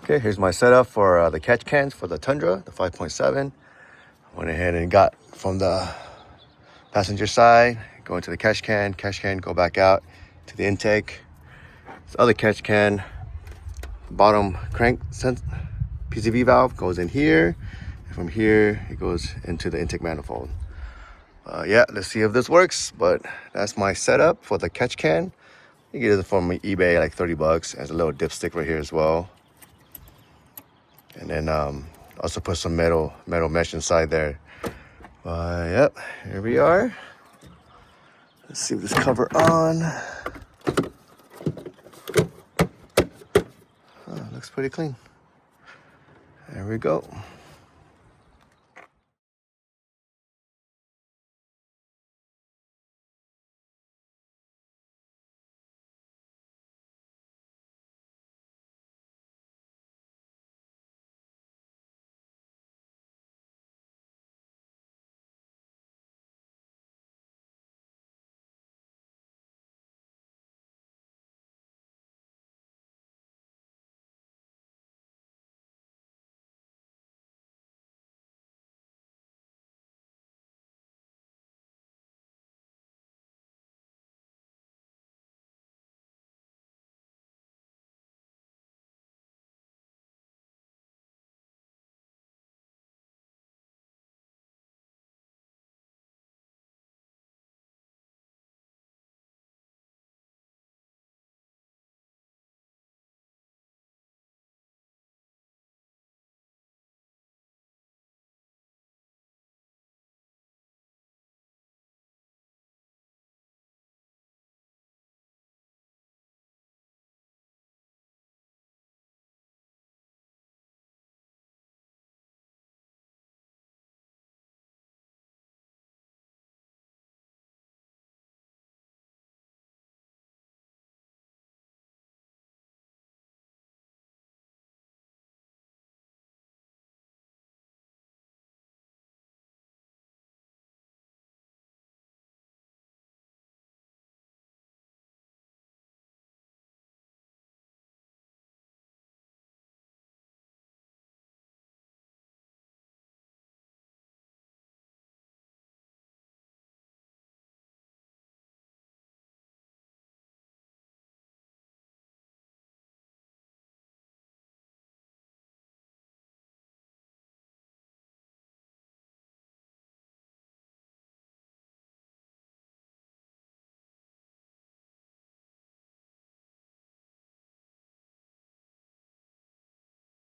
Okay, here's my setup for the catch cans for the Tundra, the 5.7. Went ahead and got from the passenger side, go into the catch can, go back out to the intake. This other catch can, bottom crank PCV valve goes in here. And from here, it goes into the intake manifold. Yeah, let's see if this works, but that's my setup for the catch can. You get it from eBay, like 30 bucks. Has a little dipstick right here as well. And then also put some metal mesh inside there. Yep, here we are. Let's see if this cover on. Looks pretty clean. There we go.